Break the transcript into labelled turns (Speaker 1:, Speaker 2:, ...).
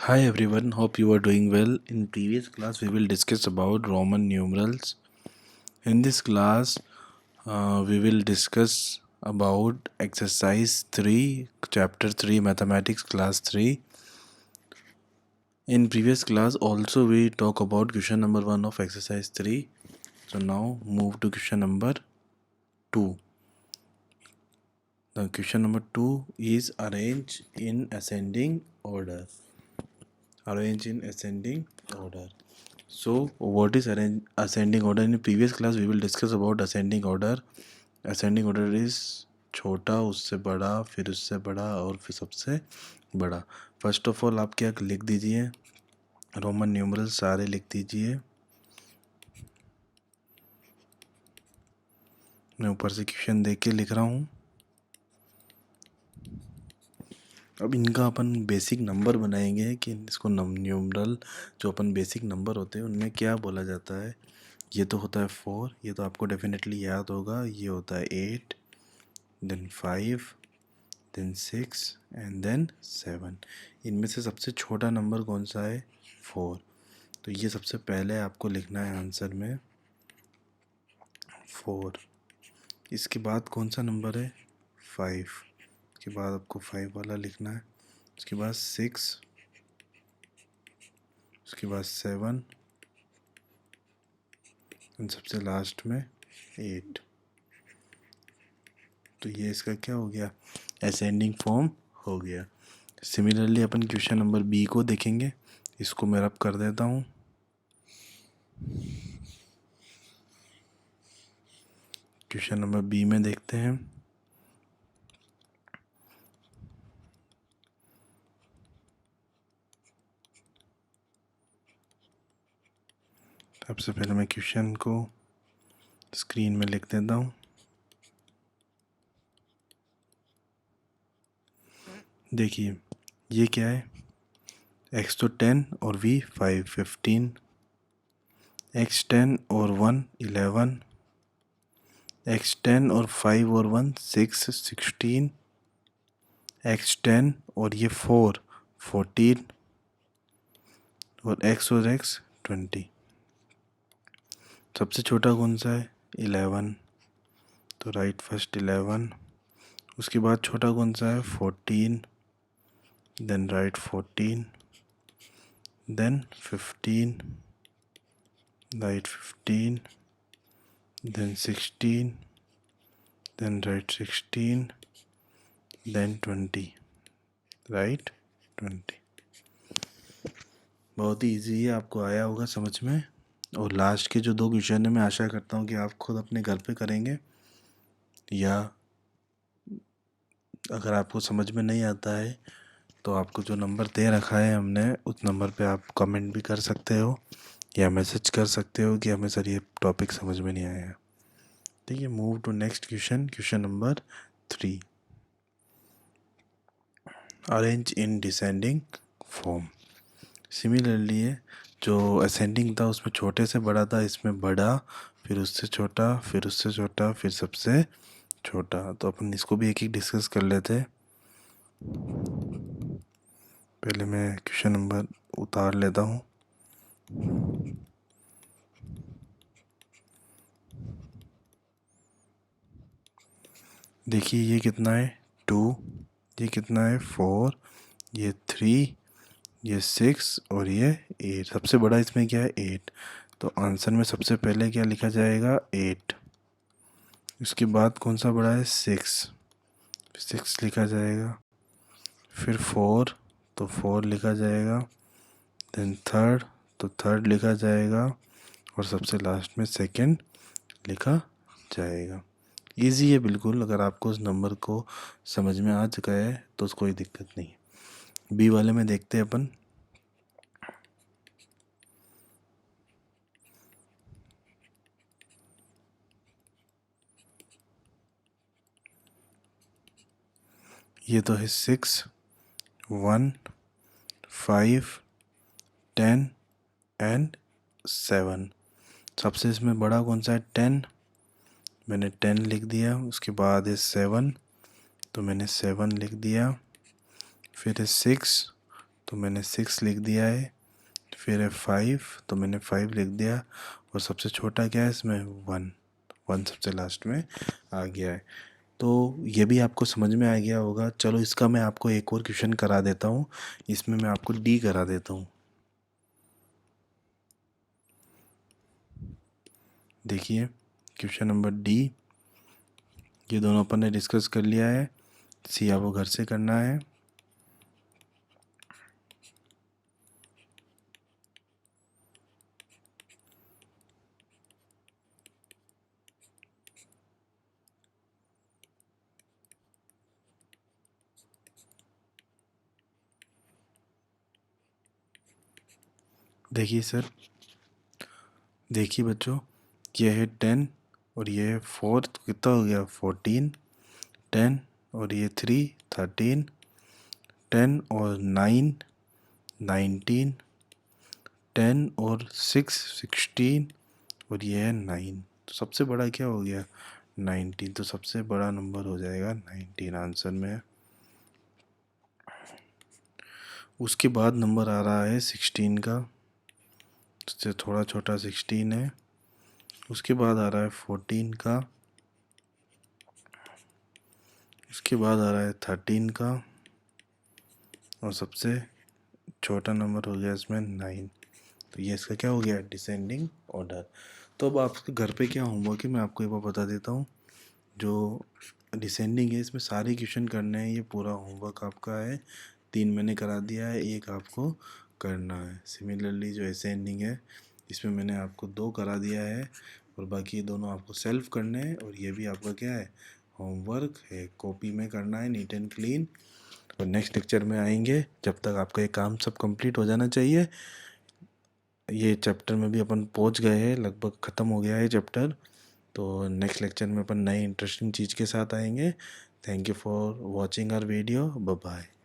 Speaker 1: Hi everyone, hope you are doing well. In previous class we will discuss about Roman numerals. In this class we will discuss about exercise 3, chapter 3 mathematics class 3. In previous class also we talk about question number 1 of exercise 3. So now move to question number 2. The question number 2 is arrange in ascending order. Arrange in ascending order. So what is ascending order? In previous class we will discuss about ascending order. Ascending order is छोटा उससे बड़ा फिर उससे बड़ा और फिर सबसे बड़ा. फर्स्ट ऑफ ऑल आप क्या लिख दीजिए, रोमन न्यूमरल सारे लिख दीजिए. मैं ऊपर से क्वेश्चन देख के लिख रहा हूँ. अब इनका अपन बेसिक नंबर बनाएंगे कि इसको न्यूमरल जो अपन बेसिक नंबर होते हैं उनमें क्या बोला जाता है. ये तो होता है 4, ये तो आपको डेफिनेटली याद होगा. ये होता है 8, देन 5, देन 6 एंड देन 7. इनमें से सबसे छोटा नंबर कौन सा है? 4. तो ये सबसे पहले आपको लिखना है आंसर में 4. इसके बाद कौन सा नंबर है? 5. उसके बाद आपको 5 वाला लिखना है. उसके बाद 6, उसके बाद 7 और सबसे लास्ट में 8. तो ये इसका क्या हो गया? असेंडिंग फॉर्म हो गया. सिमिलरली अपन क्वेश्चन नंबर बी को देखेंगे. इसको मैं रब कर देता हूँ. क्वेश्चन नंबर बी में देखते हैं. सबसे पहले मैं क्वेश्चन को स्क्रीन में लिख देता हूँ. देखिए ये क्या है? x तो 10 और v 5 15, x 10 और 1 11, x 10 और 5 और 1 6 16, x 10 और ये 4 14 और x और x 20. सबसे छोटा कौन सा है? 11. तो राइट फर्स्ट 11. उसके बाद छोटा कौन सा है? 14. Then right 14. Then 15. Right 15. Then 16. Then right 16. Then 20. Right 20. बहुत ही ईजी है, आपको आया होगा समझ में. और लास्ट के जो 2 क्वेश्चन है मैं आशा करता हूँ कि आप खुद अपने घर पे करेंगे, या अगर आपको समझ में नहीं आता है तो आपको जो नंबर दे रखा है हमने उस नंबर पे आप कमेंट भी कर सकते हो या मैसेज कर सकते हो कि हमें सर ये टॉपिक समझ में नहीं आया. ठीक है. Move to next question. Question number 3. Arrange in descending form. Similarly है, जो असेंडिंग था उसमें छोटे से बड़ा था, इसमें बड़ा फिर उससे छोटा फिर उससे छोटा फिर सबसे छोटा. तो अपन इसको भी एक एक डिस्कस कर लेते हैं. पहले मैं क्वेश्चन नंबर उतार लेता हूँ. देखिए ये कितना है? 2. ये कितना है? 4. ये 3. ये 6 और ये 8. सबसे बड़ा इसमें क्या है? 8. तो आंसर में सबसे पहले क्या लिखा जाएगा? 8. उसके बाद कौन सा बड़ा है? 6. 6 लिखा जाएगा. फिर 4, तो 4 लिखा जाएगा. देन थर्ड, तो थर्ड लिखा जाएगा. और सबसे लास्ट में सेकंड लिखा जाएगा. इजी है बिल्कुल. अगर आपको उस नंबर को समझ में आ चुका है तो कोई दिक्कत नहीं. बी वाले में देखते हैं अपन. ये तो है 6 1 5 10 एंड 7. सबसे इसमें बड़ा कौन सा है? 10. मैंने 10 लिख दिया. उसके बाद है 7, तो मैंने 7 लिख दिया. फिर है 6, तो मैंने 6 लिख दिया है। फिर है 5, तो मैंने 5 लिख दिया। और सबसे छोटा क्या है इसमें? 1। 1 सबसे लास्ट में आ गया है। तो ये भी आपको समझ में आ गया होगा। चलो इसका मैं आपको एक और क्वेश्चन करा देता हूँ। इसमें मैं आपको डी करा देता हूँ। देखिए क्वेश्चन नंबर डी, ये दोनों अपन ने डिस्कस कर लिया है। सी आपको घर से करना है। देखिए सर, देखिए बच्चों, ये है 10 और ये है 4, तो कितना हो गया? 14। 10 और ये 3, 13। 10 और 9, 19। 10 और 6, 16। और ये है 9। तो सबसे बड़ा क्या हो गया? 19। तो सबसे बड़ा नंबर हो जाएगा 19 आंसर में। उसके बाद नंबर आ रहा है 16 का, उससे थोड़ा छोटा 16 है। उसके बाद आ रहा है 14 का। उसके बाद आ रहा है 13 का। और सबसे छोटा नंबर हो गया इसमें 9। तो ये इसका क्या हो गया? Descending order. तो अब आपके घर पे क्या होमवर्क है मैं आपको एक बार बता देता हूँ। जो डिसेंडिंग है इसमें सारे क्वेश्चन करने हैं। ये पूरा होमवर्क आपका है। 3 मैंने करा दिया है, 1 आपको करना है। सिमिलरली जो असेंडिंग है इसमें मैंने आपको 2 करा दिया है और बाकी दोनों आपको सेल्फ करने हैं। और ये भी आपका क्या है? होमवर्क है, कॉपी में करना है नीट एंड क्लीन। और नेक्स्ट लेक्चर में आएंगे, जब तक आपका ये काम सब कंप्लीट हो जाना चाहिए। ये चैप्टर में भी अपन पहुंच गए हैं, लगभग ख़त्म हो गया है चैप्टर। तो नेक्स्ट लेक्चर में अपन नई इंटरेस्टिंग चीज़ के साथ आएंगे। Thank you for watching our video. Bye bye.